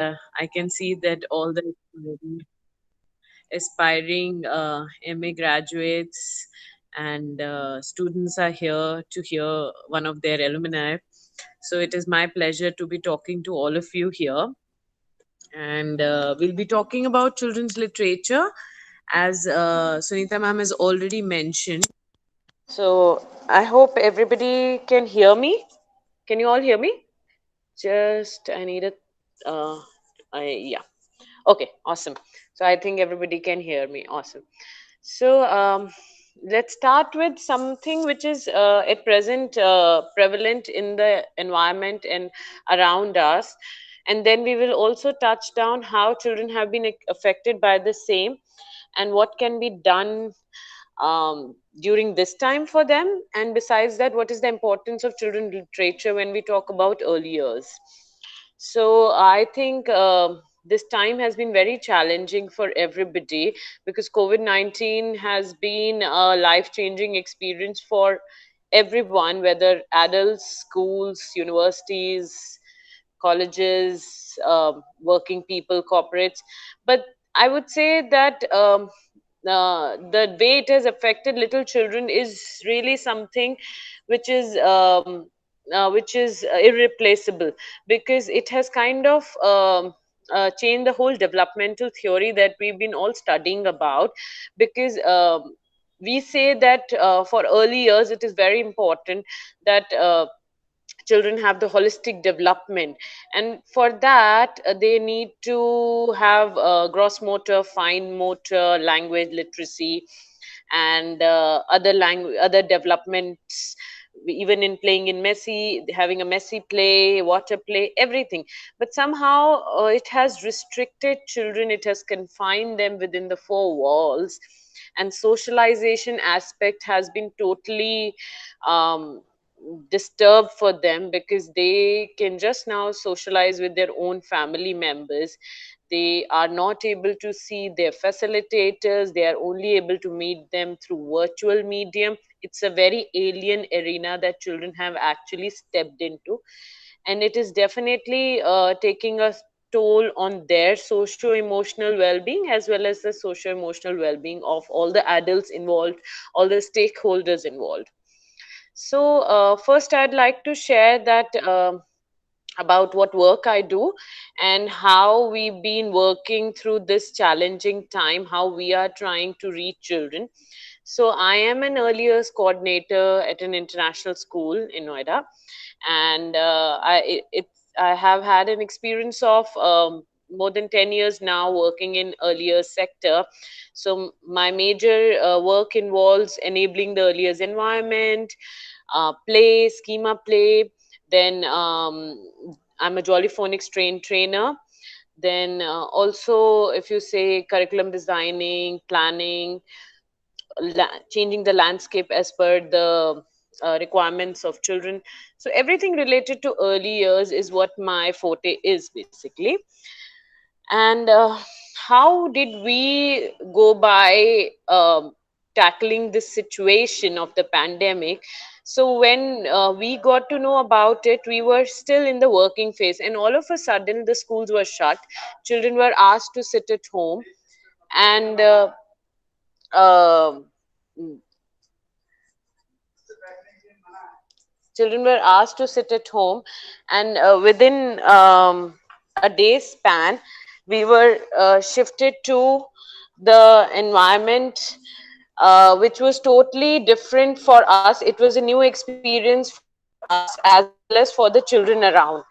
I can see that all the aspiring MA graduates and students are here to hear one of their alumni. So it is my pleasure to be talking to all of you here. And we'll be talking about children's literature, as Sunita ma'am has already mentioned. So I hope everybody can hear me. Can you all hear me? Just I need a yeah. Okay, awesome. So I think everybody can hear me. Awesome. So let's start with something which is at present prevalent in the environment and around us. And then we will also touch down how children have been affected by the same and what can be done during this time for them. And besides that, what is the importance of children literature when we talk about early years? So I think this time has been very challenging for everybody because COVID-19 has been a life-changing experience for everyone, whether adults, schools, universities, colleges, working people, corporates. But I would say that the way it has affected little children is really something which is irreplaceable, because it has kind of changed the whole developmental theory that we've been all studying about. Because we say that for early years it is very important that children have the holistic development, and for that they need to have gross motor, fine motor, language literacy, and other developments, even in playing in messy, having a messy play, water play, everything. But somehow it has restricted children, it has confined them within the four walls, and socialization aspect has been totally um, disturbed for them, because they can just now socialize with their own family members. They are not able to see their facilitators, they are only able to meet them through virtual medium. It's a very alien arena that children have actually stepped into, and it is definitely taking a toll on their socio emotional well-being, as well as the socio emotional well-being of all the adults involved, all the stakeholders involved. So, first, I'd like to share that about what work I do and how we've been working through this challenging time, how we are trying to reach children. So, I am an early years coordinator at an international school in Noida, and I have had an experience of more than 10 years now working in earlier sector. So my major work involves enabling the early years environment, play, schema play. Then I'm a Jolly Phonics trainer. Then also, if you say curriculum designing, planning, changing the landscape as per the requirements of children. So everything related to early years is what my forte is basically. And how did we go by tackling this situation of the pandemic? So when we got to know about it, we were still in the working phase, and all of a sudden the schools were shut. Children were asked to sit at home, and uh, children were asked to sit at home, and within a day's span we were shifted to the environment which was totally different for us. It was a new experience for us as well as for the children around.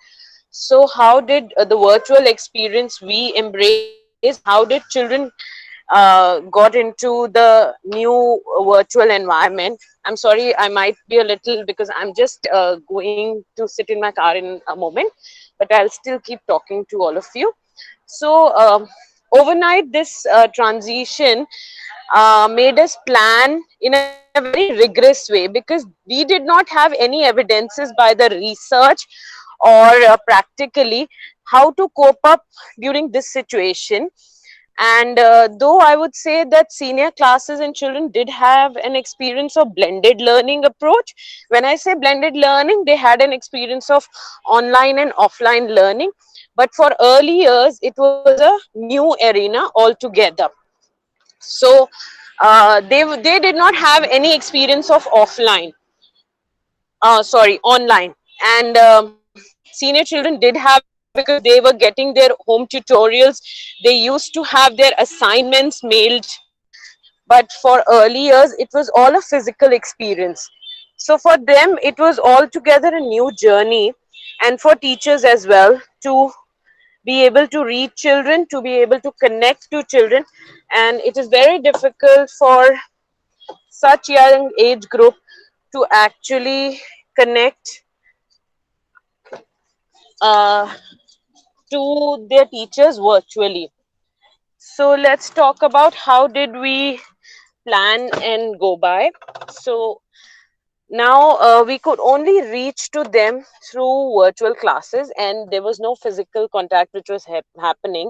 So how did the virtual experience we embraced, and how did children got into the new virtual environment? I'm sorry, I might be a little, because I'm just going to sit in my car in a moment, but I'll still keep talking to all of you. So, overnight, this transition made us plan in a very rigorous way, because we did not have any evidences by the research or practically how to cope up during this situation. And though I would say that senior classes and children did have an experience of blended learning approach. When I say blended learning, they had an experience of online and offline learning. But for early years, it was a new arena altogether. So they did not have any experience of offline, sorry, online. And senior children did have it because they were getting their home tutorials. They used to have their assignments mailed. But for early years, it was all a physical experience. So for them, it was altogether a new journey, and for teachers as well, to be able to read children, to be able to connect to children. And it is very difficult for such young age group to actually connect uh, to their teachers virtually. So let's talk about how did we plan and go by. So now we could only reach to them through virtual classes, and there was no physical contact which was happening.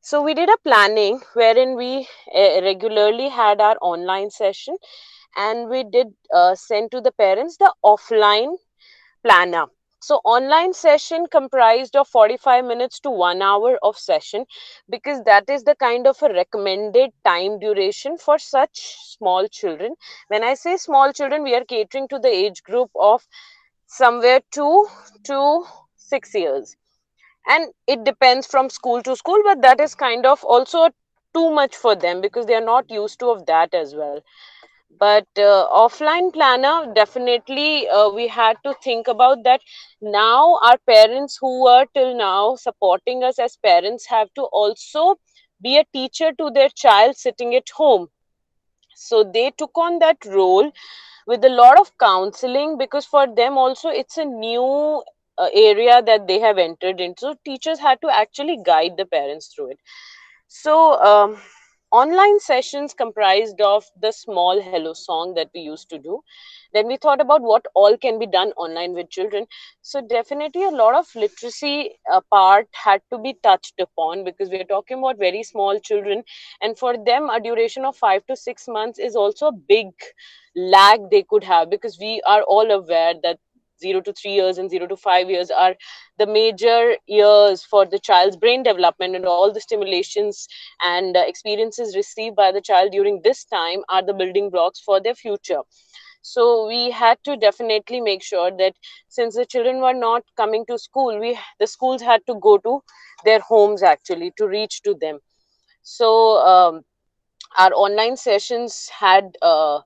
So we did a planning wherein we regularly had our online session, and we did send to the parents the offline planner. So online session comprised of 45 minutes to 1 hour of session, because that is the kind of a recommended time duration for such small children. When I say small children, we are catering to the age group of somewhere 2 to 6 years. And it depends from school to school, but that is kind of also too much for them because they are not used to of that as well. But offline planner, definitely we had to think about that. Now our parents who are till now supporting us as parents have to also be a teacher to their child sitting at home. So they took on that role with a lot of counseling, because for them also it's a new area that they have entered into. So teachers had to actually guide the parents through it. So, online sessions comprised of the small hello song that we used to do. Then we thought about what all can be done online with children. So, definitely a lot of literacy part had to be touched upon, because we are talking about very small children, and for them, a duration of 5 to 6 months is also a big lag they could have, because we are all aware that 0 to 3 years and 0 to 5 years are the major years for the child's brain development, and all the stimulations and experiences received by the child during this time are the building blocks for their future. So we had to definitely make sure that since the children were not coming to school, we the schools had to go to their homes actually to reach to them. So our online sessions had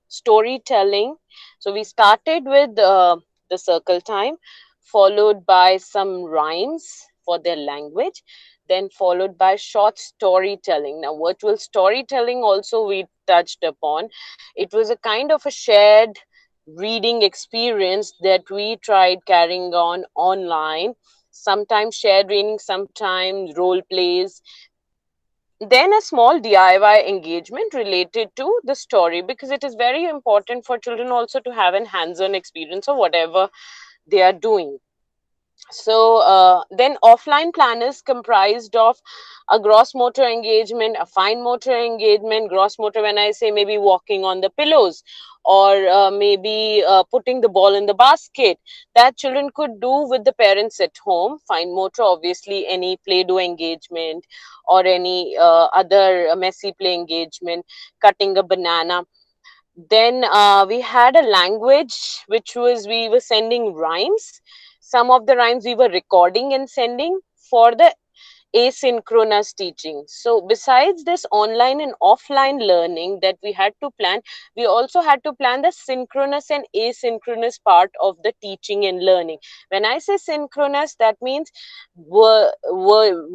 storytelling. So we started with the circle time, followed by some rhymes for their language, then followed by short storytelling. Now, virtual storytelling also we touched upon. It was a kind of a shared reading experience that we tried carrying on online. Sometimes shared reading, sometimes role plays, then a small DIY engagement related to the story, because it is very important for children also to have an hands-on experience of whatever they are doing. So then offline planners comprised of a gross motor engagement, a fine motor engagement. Gross motor, when I say maybe walking on the pillows, or maybe putting the ball in the basket, that children could do with the parents at home. Fine motor, obviously, any play-doh engagement or any other messy play engagement, cutting a banana. Then we had a language which was we were sending rhymes. Some of the rhymes we were recording and sending for the asynchronous teaching. So besides this online and offline learning that we had to plan, we also had to plan the synchronous and asynchronous part of the teaching and learning. When I say synchronous, that means were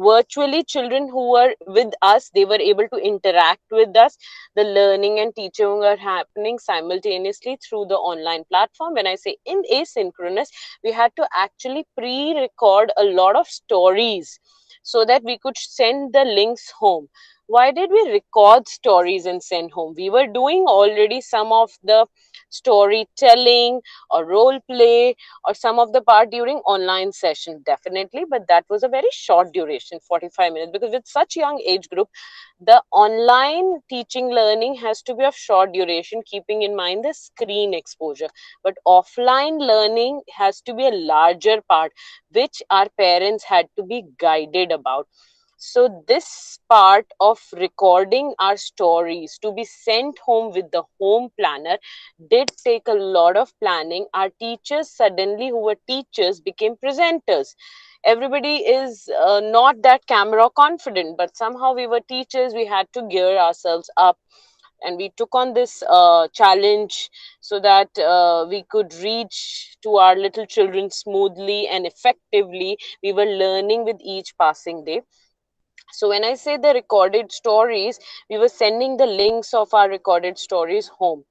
virtually children who were with us, they were able to interact with us. The learning and teaching were happening simultaneously through the online platform. When I say in asynchronous, we had to actually pre-record a lot of stories so that we could send the links home. Why did we record stories and send home? We were doing already some of the storytelling or role play, or some of the part during online session, definitely, but that was a very short duration, 45 minutes, because with such young age group, the online teaching learning has to be of short duration, keeping in mind the screen exposure. But offline learning has to be a larger part, which our parents had to be guided about. So, this part of recording our stories to be sent home with the home planner did take a lot of planning. Our teachers, suddenly, who were teachers, became presenters. Everybody is not that camera confident, but somehow we were teachers, we had to gear ourselves up, and we took on this challenge so that we could reach to our little children smoothly and effectively. We were learning with each passing day. So when I say the recorded stories, we were sending the links of our recorded stories home.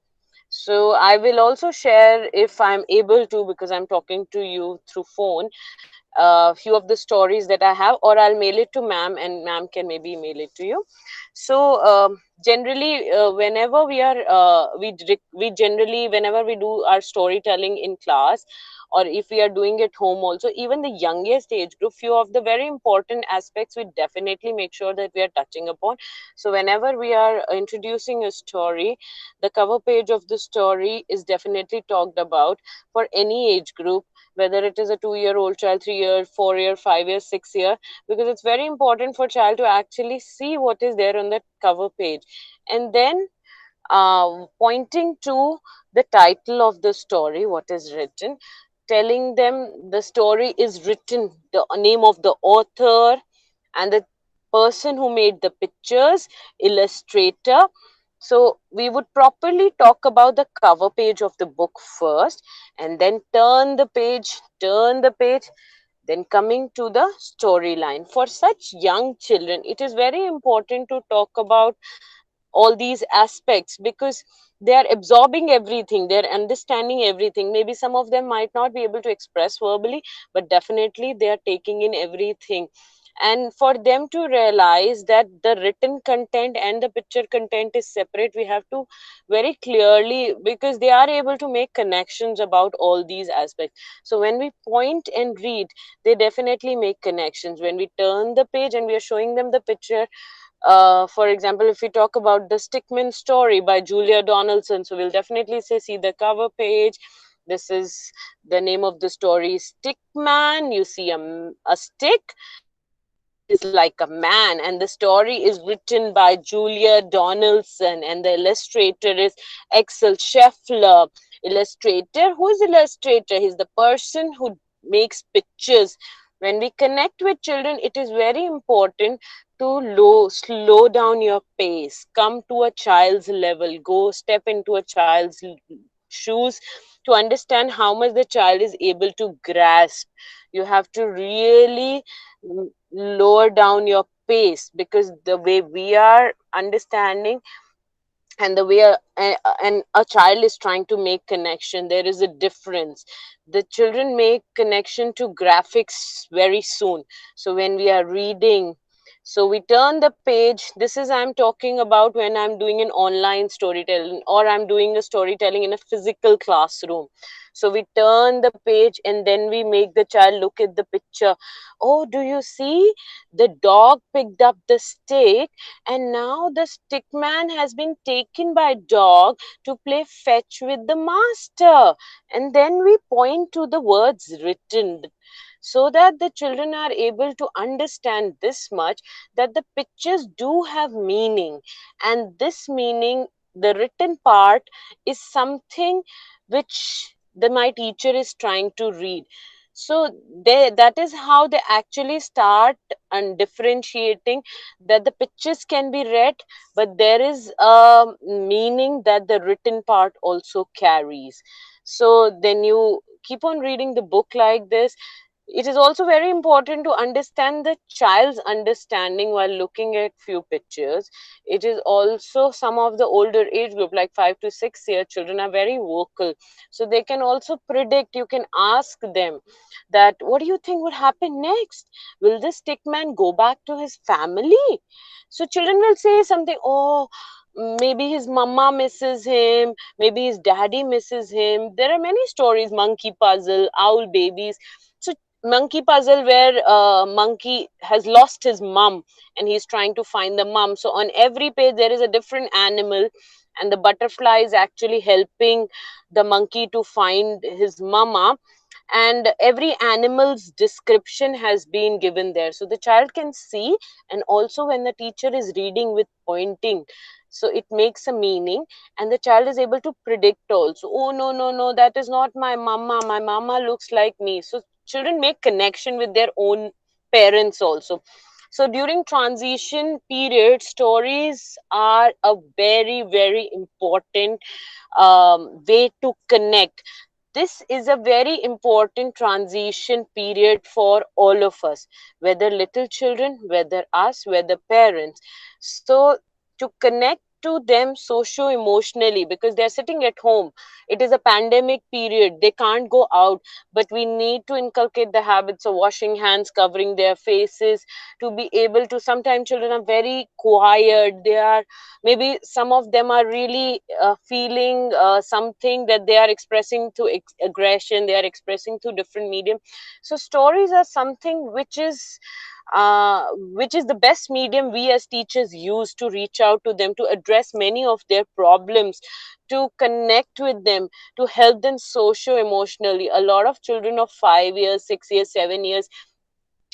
So I will also share, if I'm able to, because I'm talking to you through phone, a few of the stories that I have, or I'll mail it to ma'am, and ma'am can maybe mail it to you. So generally, whenever we are, we generally, whenever we do our storytelling in class, or if we are doing it home also, even the youngest age group, few of the very important aspects we definitely make sure that we are touching upon. So whenever we are introducing a story, the cover page of the story is definitely talked about for any age group, whether it is a 2 year old child, 3 year, 4 year, 5 year, 6 year, because it's very important for child to actually see what is there on the cover page. And then pointing to the title of the story, what is written, telling them the story is written, the name of the author and the person who made the pictures, illustrator. So we would properly talk about the cover page of the book first, and then turn the page, then coming to the storyline. For such young children, it is very important to talk about all these aspects, because they are absorbing everything, they're understanding everything. Maybe some of them might not be able to express verbally, but definitely they are taking in everything. And for them to realize that the written content and the picture content is separate, we have to very clearly, because they are able to make connections about all these aspects. So when we point and read, they definitely make connections. When we turn the page and we are showing them the picture, for example, if we talk about the Stickmin story by Julia Donaldson, so we'll definitely say, see the cover page. This is the name of the story, Stickman. You see a stick, and it is like a man. And the story is written by Julia Donaldson, and the illustrator is Axel Scheffler. Illustrator, who is illustrator? He's the person who makes pictures. When we connect with children, it is very important to slow down your pace, come to a child's level, go step into a child's shoes to understand how much the child is able to grasp. You have to really lower down your pace, because the way we are understanding and the way and a child is trying to make connection, there is a difference. The children make connection to graphics very soon. So when we are reading, so we turn the page. This is, I'm talking about when I'm doing an online storytelling, or I'm doing a storytelling in a physical classroom. So we turn the page and then we make the child look at the picture. Oh, do you see, the dog picked up the stick, and now the stickman has been taken by dog to play fetch with the master. And then we point to the words written, so that the children are able to understand this much, that the pictures do have meaning, and this meaning, the written part, is something which my teacher is trying to read. So that is how they actually start and differentiating, that the pictures can be read, but there is a meaning that the written part also carries. So then you keep on reading the book like this. It is also very important to understand the child's understanding while looking at few pictures. It is also, some of the older age group, like 5 to 6 year children, are very vocal, so they can also predict. You can ask them that, what do you think would happen next? Will this stickman go back to his family? So children will say something, oh, maybe his mama misses him, maybe his daddy misses him. There are many stories: monkey puzzle, owl babies. So monkey puzzle, where monkey has lost his mum and he's trying to find the mum. So on every page there is a different animal, and the butterfly is actually helping the monkey to find his mama, and every animal's description has been given there, so the child can see. And also when the teacher is reading with pointing, so it makes a meaning, and the child is able to predict also, oh no, no, no, that is not my mama, my mama looks like me. So children make connection with their own parents also. So during transition period, stories are a very, very important way to connect. This is a very important transition period for all of us, whether little children, whether us, whether parents. So to connect to them socio emotionally, because they're sitting at home, it is a pandemic period, they can't go out, but we need to inculcate the habits of washing hands, covering their faces, to be able to. Sometimes children are very quiet, they are, maybe some of them are really feeling something that they are expressing through aggression, they are expressing through different medium. So stories are something which is the best medium we as teachers use to reach out to them, to address many of their problems, to connect with them, to help them socio emotionally. A lot of children of 5 years, 6 years, 7 years,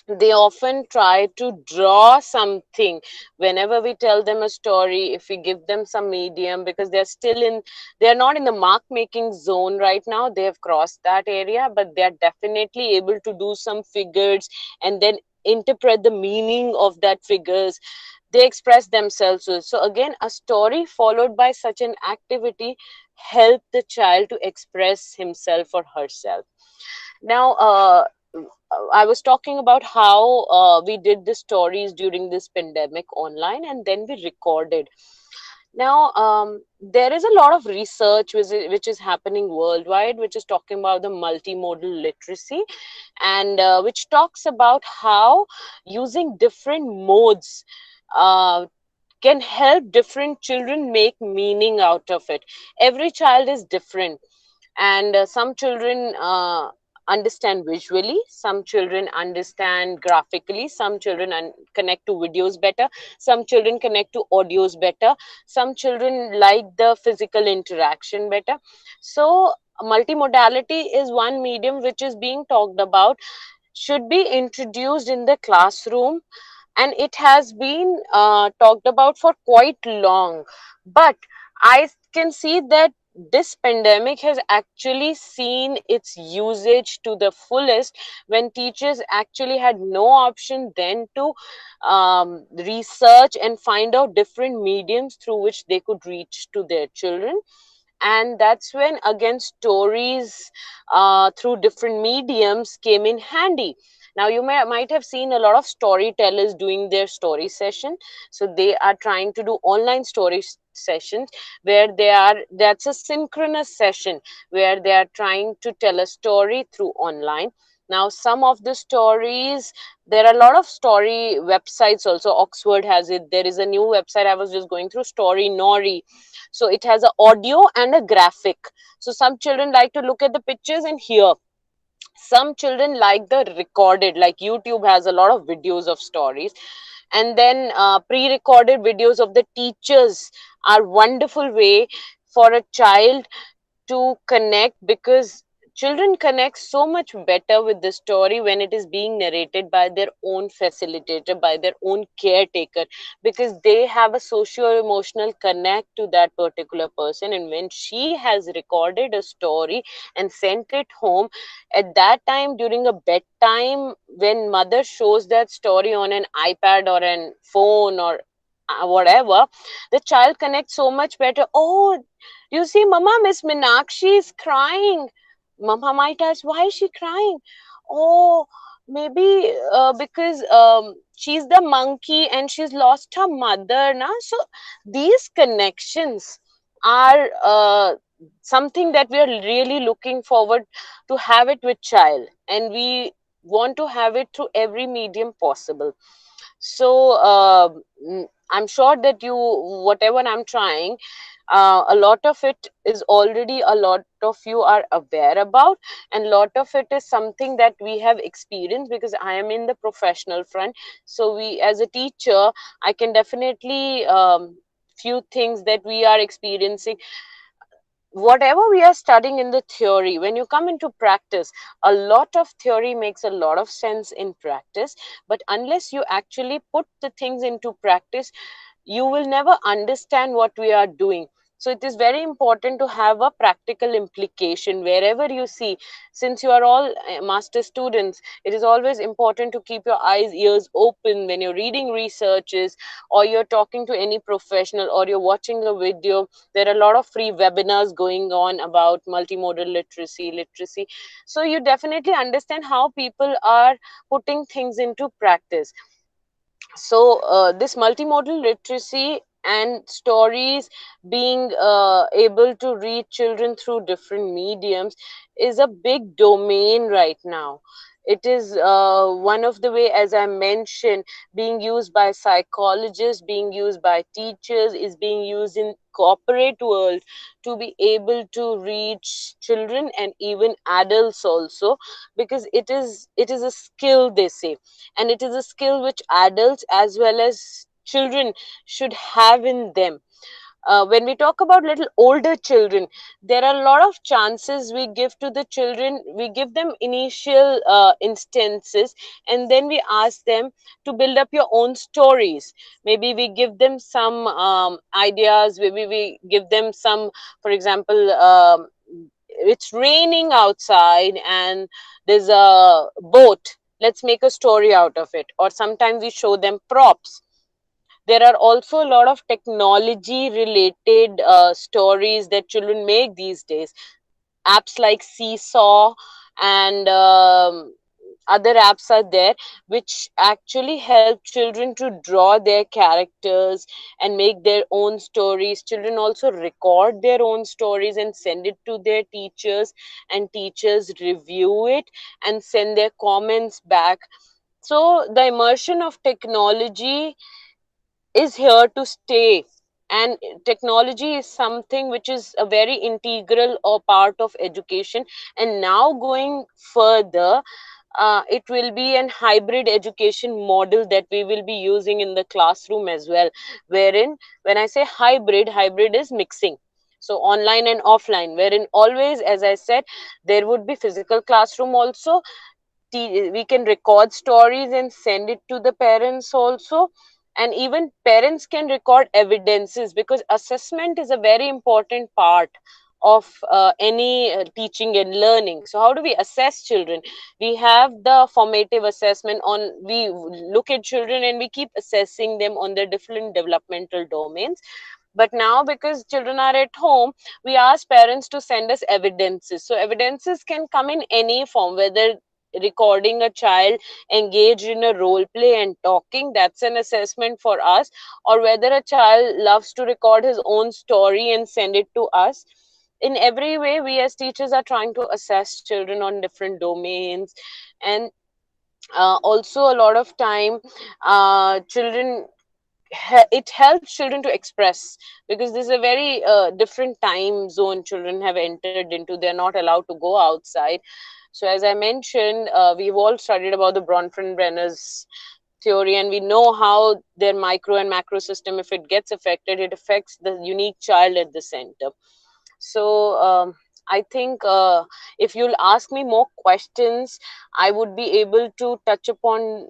they often try to draw something whenever we tell them a story, if we give them some medium, because they're not in the mark making zone right now, they have crossed that area, but they're definitely able to do some figures and then interpret the meaning of that figures. They express themselves. So again, a story followed by such an activity help the child to express himself or herself. Now, I was talking about how we did the stories during this pandemic online, and then we recorded. Now, there is a lot of research which is happening worldwide, which is talking about the multimodal literacy, and which talks about how using different modes uh, can help different children make meaning out of it. Every child is different, and some children understand visually, some children understand graphically, some children connect to videos better, some children connect to audios better, some children like the physical interaction better. So multimodality is one medium which is being talked about, should be introduced in the classroom, and it has been talked about for quite long. But I can see that this pandemic has actually seen its usage to the fullest, when teachers actually had no option then to research and find out different mediums through which they could reach to their children. And that's when again stories through different mediums came in handy. Now you might have seen a lot of storytellers doing their story session. So they are trying to do online story sessions, where that's a synchronous session where they are trying to tell a story through online. Now some of the stories, there are a lot of story websites also. Oxford has it, there is a new website I was just going through, Story Nori. So it has an audio and a graphic. So some children like to look at the pictures and hear, some children like the recorded, like YouTube has a lot of videos of stories. And then pre-recorded videos of the teachers are wonderful way for a child to connect, because children connect so much better with the story when it is being narrated by their own facilitator, by their own caretaker, because they have a socio emotional connect to that particular person. And when she has recorded a story and sent it home, at that time during a bedtime, when mother shows that story on an iPad or an phone or whatever, the child connects so much better. Oh, you see, Mama, Miss Minakshi is crying. Mama might ask, why is she crying? Oh, maybe because she's the monkey and she's lost her mother. Now, so these connections are something that we are really looking forward to have it with child, and we want to have it through every medium possible. So I'm sure that you, whatever I'm trying, a lot of it is already a lot of you are aware about, and lot of it is something that we have experienced, because I am in the professional front. So we, as a teacher, I can definitely few things that we are experiencing. Whatever we are studying in the theory, when you come into practice, a lot of theory makes a lot of sense in practice, but unless you actually put the things into practice, you will never understand what we are doing. So it is very important to have a practical implication wherever you see. Since you are all master students, it is always important to keep your eyes, ears open when you're reading researches, or you're talking to any professional, or you're watching a video. There are a lot of free webinars going on about multimodal literacy. So you definitely understand how people are putting things into practice. So this multimodal literacy and stories, being able to reach children through different mediums, is a big domain right now. It is one of the way, as I mentioned, being used by psychologists, being used by teachers, is being used in corporate world to be able to reach children and even adults also, because it is a skill, they say, and it is a skill which adults as well as children should have in them. When we talk about little older children, there are a lot of chances we give to the children. We give them initial instances, and then we ask them to build up your own stories. Maybe we give them some ideas, maybe we give them some, for example, it's raining outside and there's a boat, let's make a story out of it. Or sometimes we show them props. There are also a lot of technology related stories that children make these days. Apps like Seesaw and other apps are there, which actually help children to draw their characters and make their own stories. Children also record their own stories and send it to their teachers, and teachers review it and send their comments back. So the immersion of technology is here to stay, and technology is something which is a very integral or part of education. And now going further, it will be an hybrid education model that we will be using in the classroom as well, wherein, when I say hybrid, hybrid is mixing, so online and offline, wherein always, as I said, there would be physical classroom also. We can record stories and send it to the parents also, and even parents can record evidences, because assessment is a very important part of any teaching and learning. So how do we assess children? We have the formative assessment. On we look at children and we keep assessing them on their different developmental domains. But now, because children are at home, we ask parents to send us evidences. So evidences can come in any form, whether recording a child engaged in a role play and talking, that's an assessment for us, or whether a child loves to record his own story and send it to us. In every way, we as teachers are trying to assess children on different domains. And also a lot of time, children, it helps children to express, because this is a very different time zone children have entered into. They're not allowed to go outside. So as I mentioned, we've all studied about the Bronfenbrenner's theory, and we know how their micro and macro system, if it gets affected, it affects the unique child at the center. So I think if you'll ask me more questions, I would be able to touch upon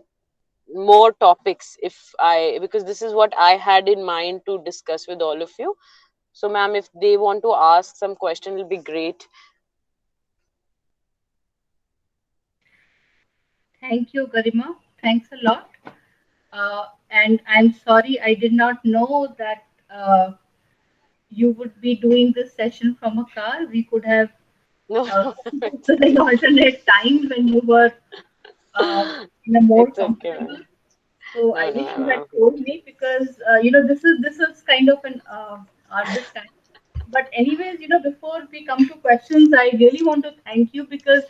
more topics, if I, because this is what I had in mind to discuss with all of you. So ma'am, if they want to ask some question, it'll be great. Thank you, Garima. Thanks a lot. And I'm sorry, I did not know that you would be doing this session from a car. We could have No, uh, no, it's, an alternate time when you were uh, in a more it's okay, comfortable. ma'am. So I No, no, wish you had ma'am. told me, because this is kind of an arduous time. But anyways, before we come to questions, I really want to thank you, because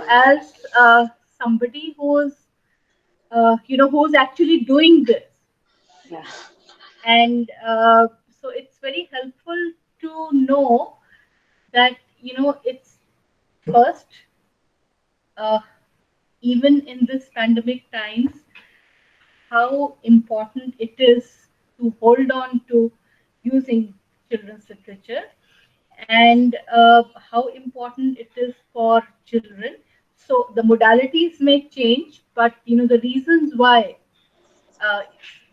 as somebody who's who's actually doing this, Yeah. And so it's very helpful to know that, it's first, uh, even in this pandemic times, how important it is to hold on to using children's literature, and how important it is for children. So the modalities may change, but the reasons why uh,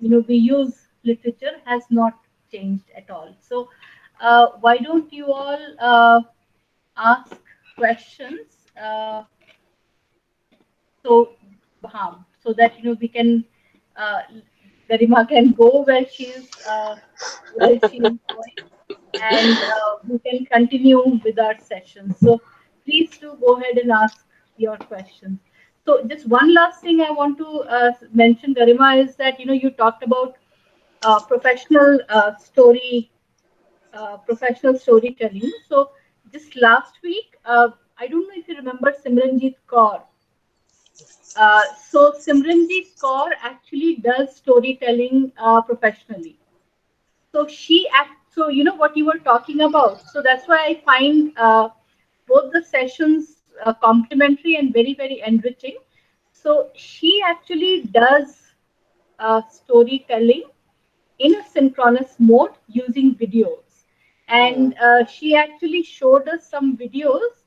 we use literature has not changed at all. So why don't you all ask questions? So so that we can, uh, Garima can go where she is going, and we can continue with our session. So please do go ahead and ask your questions. So just one last thing I want to mention, Garima, is that you talked about professional storytelling. So just last week, I don't know if you remember Simranjeet Kaur. So Simranjeet Kaur actually does storytelling professionally. So so what you were talking about. So that's why I find both the sessions complementary and very, very enriching. So she actually does storytelling in a synchronous mode using videos. Hmm. And she actually showed us some videos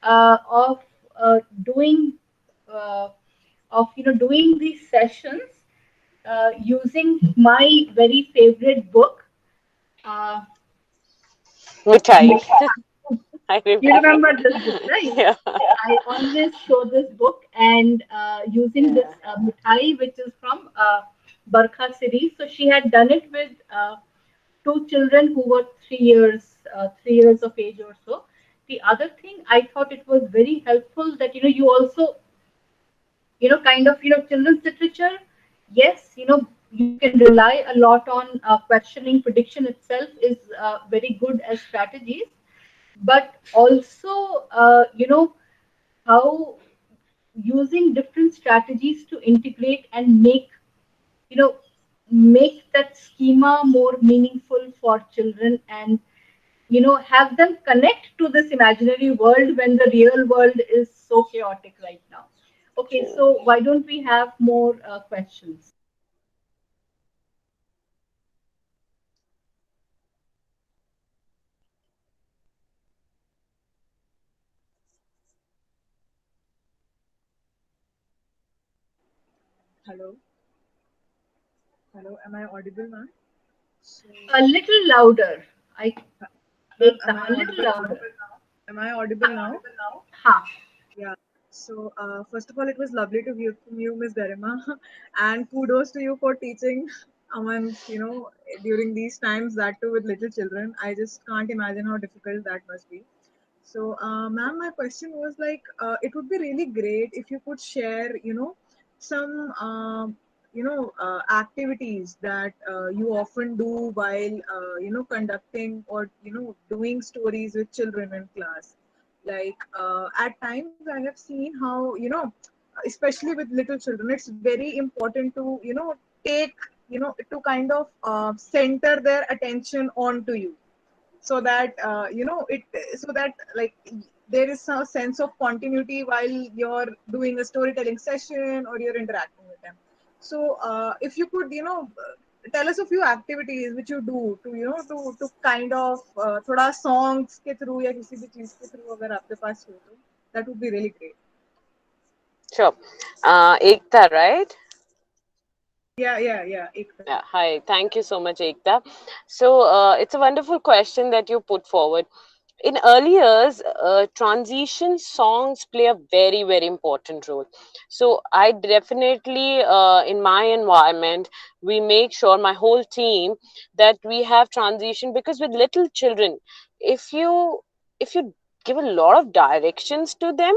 of doing uh, doing these sessions using my very favorite book. Uh, Mithai. I you remember. remember this book, right? Yeah. I always show this book, and using this Yeah. Mithai, which is from Barkha series. So she had done it with two children who were 3 years of age or so. The other thing I thought it was very helpful that you also kind of children's literature. Yes, you can rely a lot on questioning. Prediction itself is very good as strategies, but also how using different strategies to integrate and you know make that schema more meaningful for children, and have them connect to this imaginary world when the real world is so chaotic right now. Okay, True. so why don't we have more questions? Hello, hello. Am I audible, ma'am? So, A little louder. I ma'am, Ekta, a little louder. am I audible now? Ha. Yeah. So, first of all, it was lovely to hear from you, Miss Garima, and kudos to you for teaching amongst during these times, that too with little children. I just can't imagine how difficult that must be. So, ma'am, my question was like, it would be really great if you could share, some, activities that you often do while, conducting or, doing stories with children in class. Like, at times I have seen how, especially with little children, it's very important to, take, to kind of center their attention onto you, so that it so that like there is some sense of continuity while you're doing a storytelling session or you're interacting with them. So if you could tell us a few activities which you do to to kind of थोड़ा songs के through या किसी भी चीज के through अगर आपके पास हो तो that would be really great. Sure. Ekta, right? Yeah, Ekta. Yeah. Hi. Thank you so much, Ekta. So it's a wonderful question that you put forward. In early years, transition songs play a very, very important role. So I definitely, in my environment, we make sure, my whole team, that we have transition, because with little children, if you give a lot of directions to them,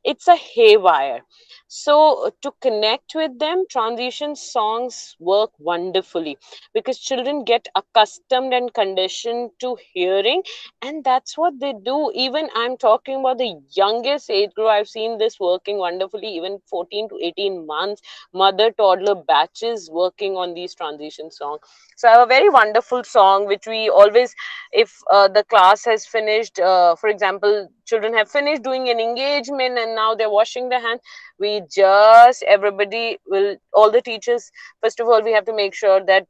it's a haywire. So to connect with them, transition songs work wonderfully because children get accustomed and conditioned to hearing, and that's what they do. Even I'm talking about the youngest age group, I've seen this working wonderfully, even 14 to 18 months, mother toddler batches working on these transition songs. So I have a very wonderful song which we always, if the class has finished, for example, children have finished doing an engagement and now they're washing their hands, we just, everybody will, all the teachers, first of all we have to make sure that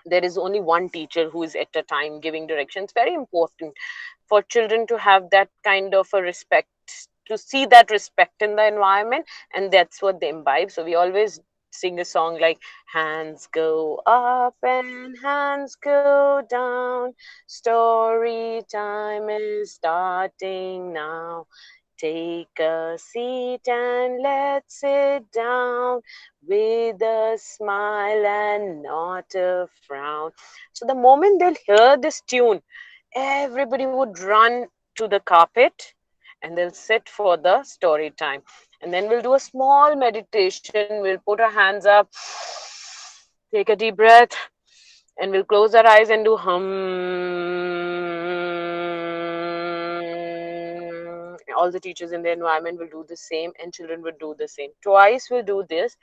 there is only one teacher who is at a time giving directions. Very important for children to have that kind of a respect, to see that respect in the environment, and that's what they imbibe. So we always sing a song like, hands go up and hands go down, story time is starting now, take a seat and let's sit down with a smile and not a frown. So the moment they'll hear this tune, everybody would run to the carpet and they'll sit for the story time. And then we'll do a small meditation. We'll put our hands up, take a deep breath, and we'll close our eyes and do hum. All the teachers in the environment will do the same, and children will do the same. Twice we'll do this,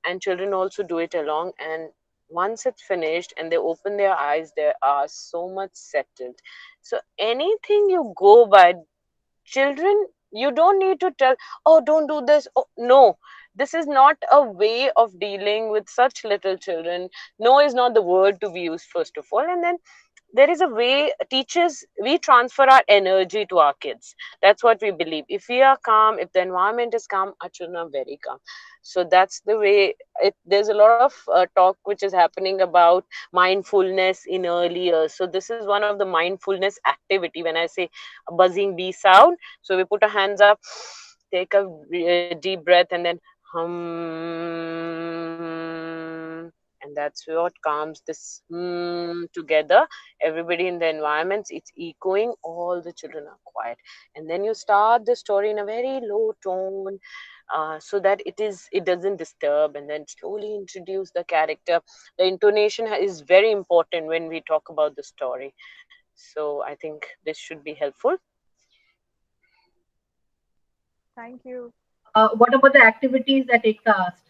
and children also do it along. And once it's finished and they open their eyes, they are so much settled. So anything you go by, children, you don't need to tell, oh, don't do this. Oh, no, this is not a way of dealing with such little children. No is not the word to be used, first of all. And then there is a way, teachers, we transfer our energy to our kids. That's what we believe. If we are calm, if the environment is calm, our children are very calm. So that's the way it, there's a lot of talk which is happening about mindfulness in early years. So this is one of the mindfulness activity. When I say a buzzing bee sound, so we put our hands up, take a deep breath, and then hum, and that's what calms this together. Everybody in the environments, it's echoing, all the children are quiet, and then you start the story in a very low tone, so that it doesn't disturb, and then slowly introduce the character. The intonation is very important when we talk about the story. So I think this should be helpful. Thank you. What about the activities that Ekta asked?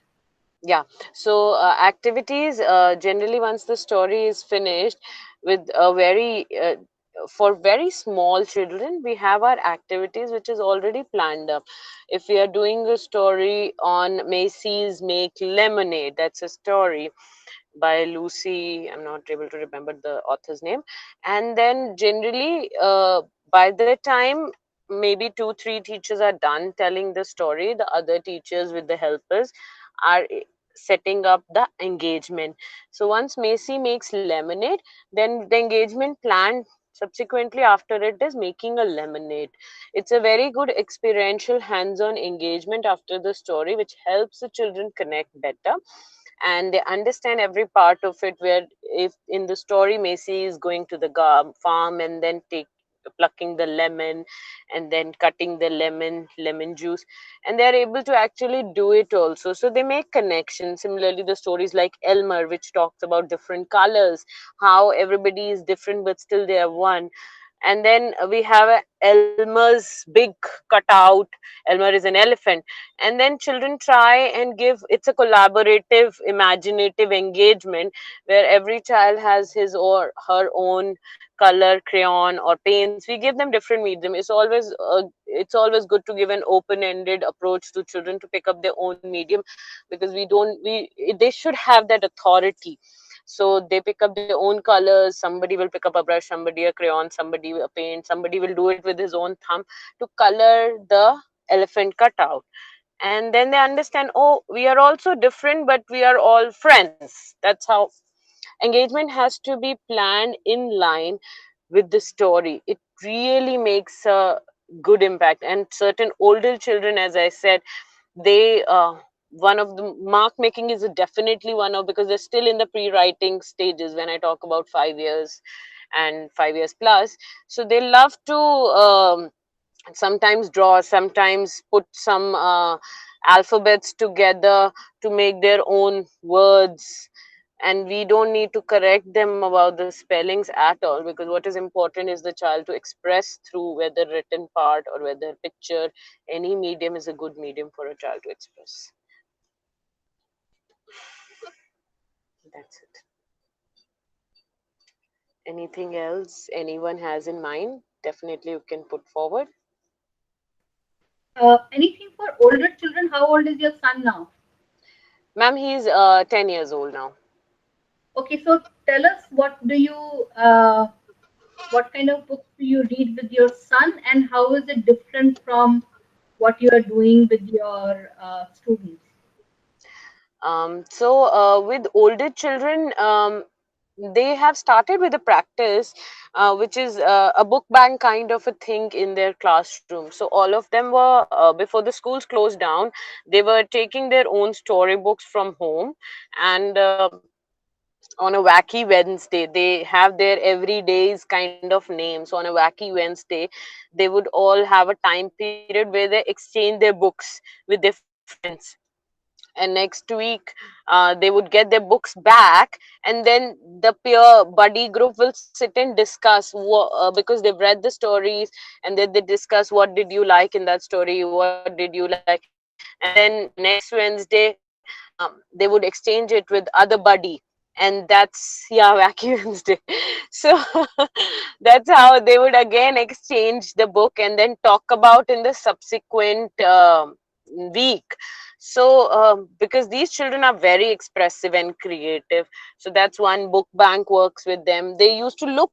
Yeah. So activities, generally once the story is finished, with a very for very small children, we have our activities which is already planned up. If we are doing a story on Macy's Make Lemonade, that's a story by Lucy. I'm not able to remember the author's name. And then generally, by the time maybe two, three teachers are done telling the story, the other teachers with the helpers are setting up the engagement. So once Macy makes lemonade, then the engagement plan subsequently after it is making a lemonade. It's a very good experiential hands-on engagement after the story, which helps the children connect better and they understand every part of it. Where if in the story Macy is going to the farm and then take plucking the lemon and then cutting the lemon juice, and they are able to actually do it also, so they make connections. Similarly, the stories like Elmer, which talks about different colors, how everybody is different but still they are one. And then we have Elmer's big cutout. Elmer is an elephant, and then children try and give, it's a collaborative imaginative engagement where every child has his or her own color crayon or paints. We give them different medium. It's always good to give an open ended approach to children to pick up their own medium, because we don't we they should have that authority. So they pick up their own colors. Somebody will pick up a brush, somebody a crayon, somebody a paint, somebody will do it with his own thumb to color the elephant cutout. And then they understand, oh, we are also different but we are all friends. That's how engagement has to be planned in line with the story. It really makes a good impact. And certain older children, as I said, they one of the mark making is definitely one of, because they're still in the pre-writing stages when I talk about 5 years and 5 years plus. So they love to sometimes draw, sometimes put some alphabets together to make their own words. And we don't need to correct them about the spellings at all, because what is important is the child to express through, whether written part or whether picture. Any medium is a good medium for a child to express. That's it. Anything else anyone has in mind? Definitely you can put forward. Anything for older children? How old is your son now? Ma'am, he's 10 years old now. Okay, so tell us what kind of books do you read with your son, and how is it different from what you are doing with your students? With older children, they have started with a practice, which is a book bank kind of a thing in their classroom. So all of them were, before the schools closed down, they were taking their own storybooks from home, and on a wacky Wednesday, they have their everyday's kind of name. So on a wacky Wednesday, they would all have a time period where they exchange their books with their friends, and next week they would get their books back, and then the peer buddy group will sit and discuss because they've read the stories, and then they discuss what did you like in that story, what did you like. And then next Wednesday they would exchange it with other buddy, and that's, yeah, wacky Wednesday. So that's how they would again exchange the book and then talk about in the subsequent week. So because these children are very expressive and creative, so that's one book bank works with them. They used to look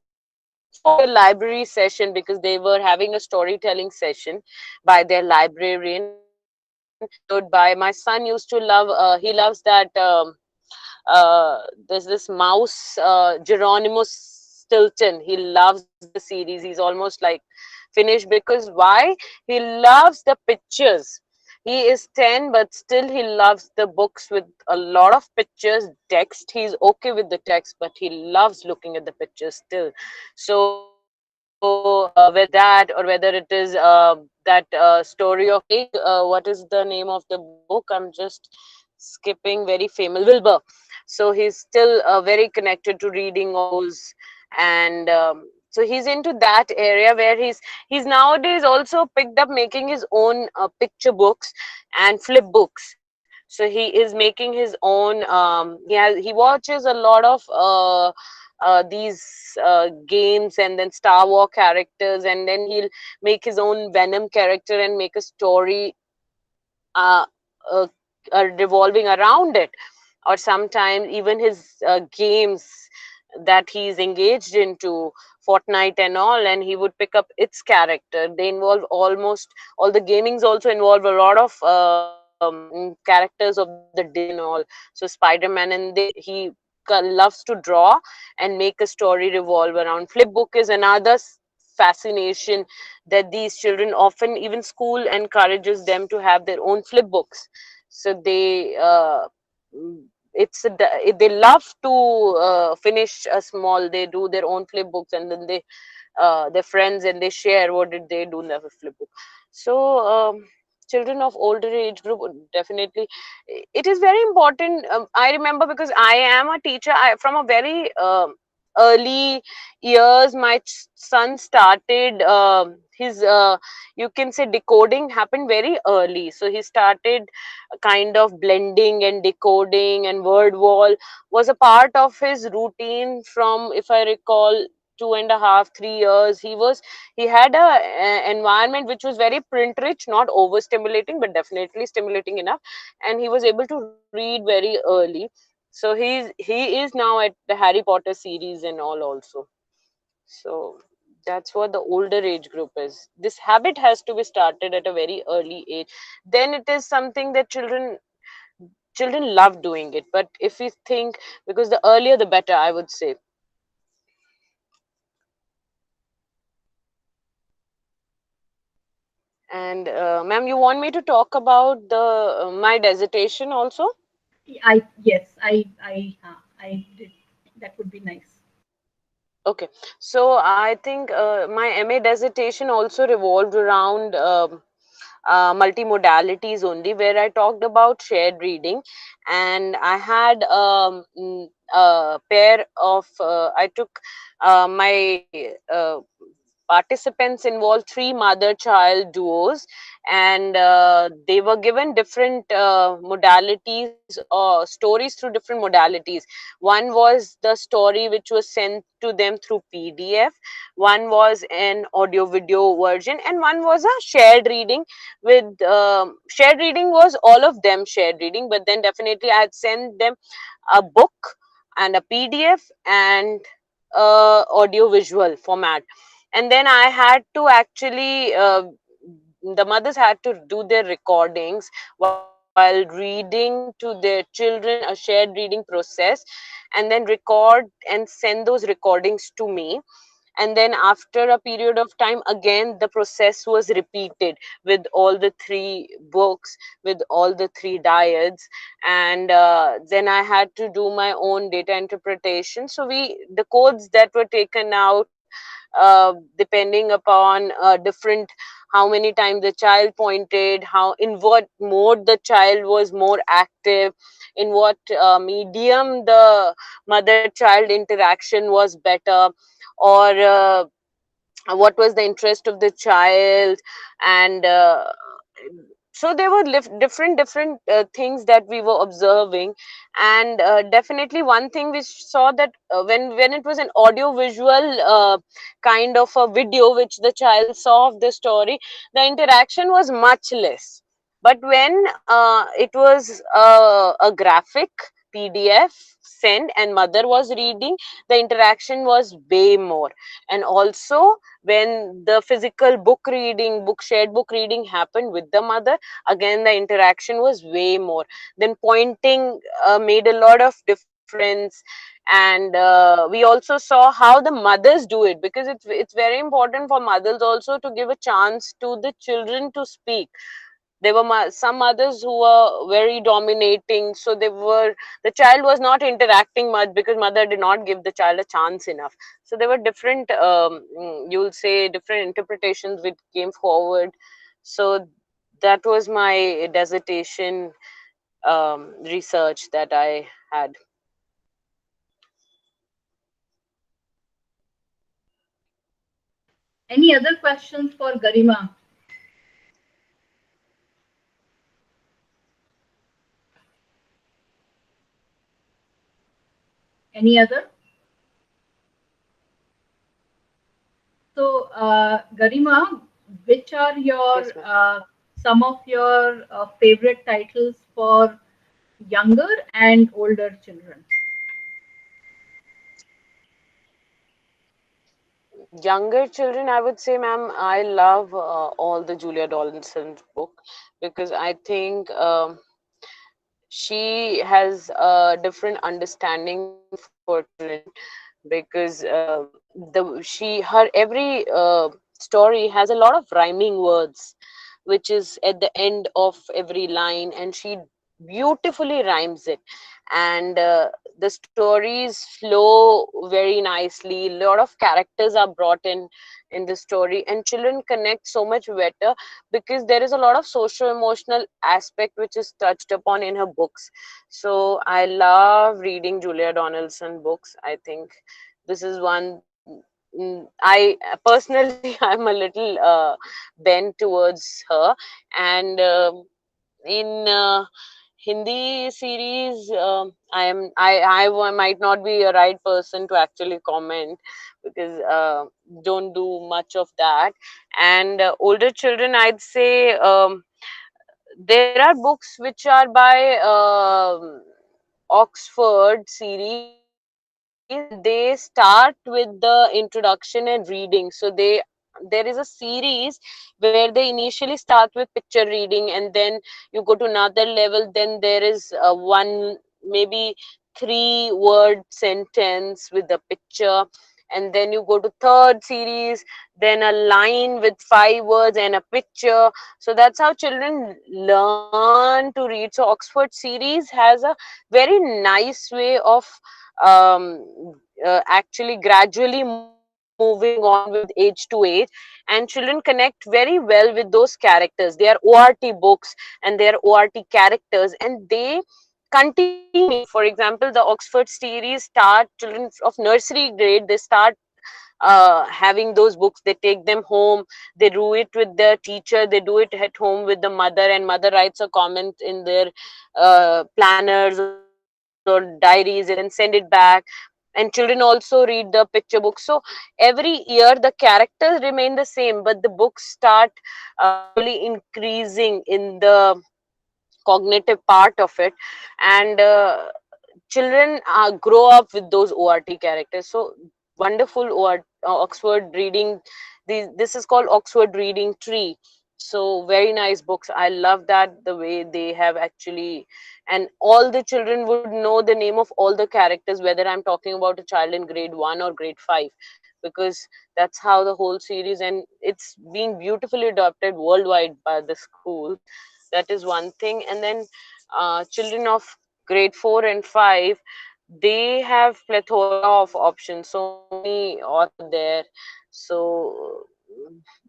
forward to a library session because they were having a storytelling session by their librarian, followed by, my son used to love, he loves that there's this mouse, Geronimo Stilton. He loves the series. He's almost like finished, because why? He loves the pictures. He is 10, but still he loves the books with a lot of pictures. Text, he's okay with the text, but he loves looking at the pictures still. So whether it is that, or whether it is that story of pig, what is the name of the book? I'm just skipping, very famous, Wilbur. So he's still very connected to reading all those. And so he's into that area where he's nowadays also picked up making his own picture books and flip books. So he is making his own, he watches a lot of these games, and then Star Wars characters, and then he'll make his own Venom character and make a story uh, uh, revolving around it. Or sometimes even his games that he's engaged into, Fortnite and all, and he would pick up its character. They involve almost all the gamings, also involve a lot of characters of the day and all. So Spider-Man, and he loves to draw and make a story revolve around. Flipbook is another fascination that these children often, even school encourages them to have their own flip books. So mm, they love to finish a small, they do their own flip books, and then they their friends, and they share what did they do in the flip book. So children of older age group definitely, it is very important. I remember, because I am a teacher, from a very early years, my son started his you can say decoding happened very early. So he started kind of blending and decoding, and word wall was a part of his routine from, if I recall, 2.5 3 years. He had environment which was very print rich, not overstimulating, but definitely stimulating enough, and he was able to read very early. So he is now at the Harry Potter series and all also. So that's what the older age group is. This habit has to be started at a very early age. Then it is something that children love doing it. But if we think, because the earlier the better, I would say. And ma'am, you want me to talk about the my dissertation also? I yes, I did. That would be nice. Okay, so I think my MA dissertation also revolved around multimodalities only, where I talked about shared reading, and I had a pair of I took my participants involved three mother-child duos, and they were given different modalities or stories through different modalities. One was the story which was sent to them through PDF, one was an audio video version, and one was a shared reading. With shared reading was all of them shared reading, but then definitely I had sent them a book and a PDF and audio visual format. And then I had to actually the mothers had to do their recordings while reading to their children a shared reading process, and then record and send those recordings to me. And then after a period of time, again the process was repeated with all the three books, with all the three dyads. And then I had to do my own data interpretation. So we the codes that were taken out, depending upon different, how many times the child pointed, how, in what mode the child was more active, in what medium the mother child interaction was better, or what was the interest of the child. And so there were different things that we were observing. And definitely one thing we saw that when it was an audio visual kind of a video which the child saw of the story, the interaction was much less. But when it was a graphic PDF sent and mother was reading, the interaction was way more. And also when the physical book reading, book shared book reading happened with the mother, again the interaction was way more. Then pointing made a lot of difference. And we also saw how the mothers do it, because it's very important for mothers also to give a chance to the children to speak. There were some mothers who were very dominating, so the child was not interacting much because mother did not give the child a chance enough. So there were different you'll say different interpretations which came forward. So that was my dissertation research that I had. Any other questions for Garima? Any other? So, Garima, which are your Yes, ma'am. some of your favorite titles for younger and older children? Younger children, I would say, ma'am, I love all the Julia Donaldson's book, because I think she has a different understanding for children. Because her every story has a lot of rhyming words, which is at the end of every line, and she beautifully rhymes it. And the stories flow very nicely. A lot of characters are brought in the story, and children connect so much better, because there is a lot of social emotional aspect which is touched upon in her books. So I love reading Julia Donaldson books. I think this is one. I personally I'm a little bent towards her. And in Hindi series, might not be a right person to actually comment, because don't do much of that. And older children, I'd say there are books which are by Oxford series, and they start with the introduction and reading. So there is a series where they initially start with picture reading, and then you go to another level. Then there is one, maybe 3 word sentence with the picture, and then you go to third series, then a line with 5 words and a picture. So that's how children learn to read. So Oxford series has a very nice way of um, actually gradually moving on with age to age, and children connect very well with those characters. They are ORT books and they are ORT characters, and they continue reading. For example, the Oxford series start children of nursery grade, they start having those books, they take them home, they do it with their teacher, they do it at home with the mother, and mother writes a comment in their planners or diaries and then send it back. And children also read the picture books. So every year the characters remain the same, but the books start slowly increasing in the cognitive part of it. And children grow up with those ORT characters. So wonderful Oxford reading. This is called Oxford Reading Tree. So very nice books. I love that the way they have actually, and all the children would know the name of all the characters, whether I'm talking about a child in grade 1 or grade 5, because that's how the whole series, and it's being beautifully adopted worldwide by the schools. That is one thing. And then children of grade 4 and 5, they have plethora of options, so many authors there. So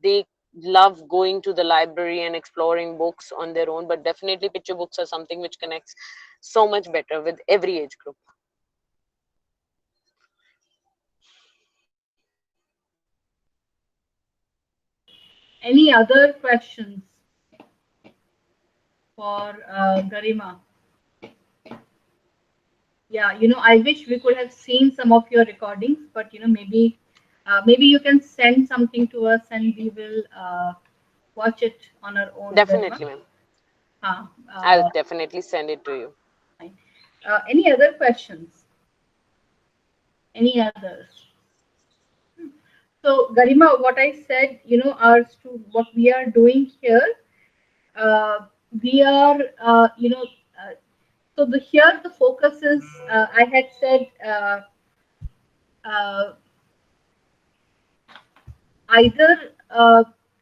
they love going to the library and exploring books on their own, but definitely picture books are something which connects so much better with every age group. Any other questions for Garima? Yeah, I wish we could have seen some of your recordings, but maybe you can send something to us and we will watch it on our own, Garima. Definitely, ma'am. Huh, I'll uh, definitely send it to you. fine. Any other questions? Any others? So, Garima, what I said, what we are doing here, uh, we are, so here the focus is, I had said, uh, either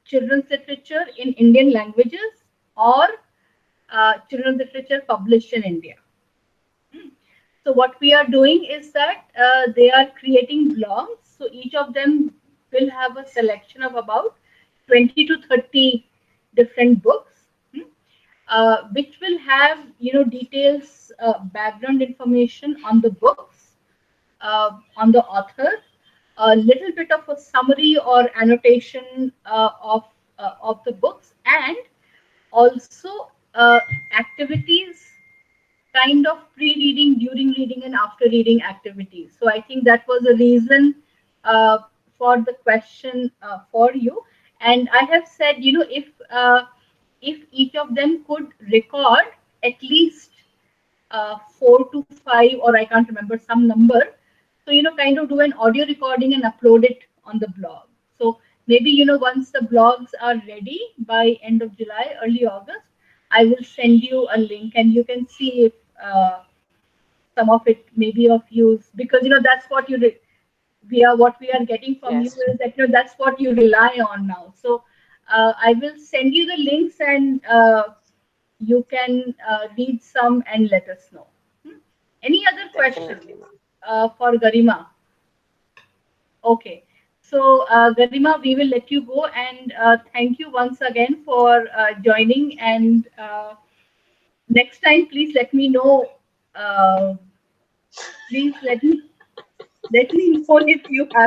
children's literature in Indian languages or children's literature published in India. So what we are doing is that they are creating blogs. So each of them will have a selection of about 20 to 30 different books, which will have details, background information on the books, on the author, a little bit of a summary or annotation of the books, and also activities, kind of pre-reading, during reading, and after reading activities. So I think that was a reason uh, for the question for you. And I have said, if each of them could record at least 4 to 5, or I can't remember, some number. So, kind of do an audio recording and upload it on the blog. So maybe, once the blogs are ready by end of July, early August, I will send you a link and you can see if some of it may be of use, because, that's what what we are getting from you Yes, is that, that's what you rely on now. So I will send you the links, and you can read some and let us know. Hmm. Any other questions definitely, ma'am. for Garima? Okay. So, Garima, we will let you go, and thank you once again for joining. And next time, please let me know. Uh, please let me know if you have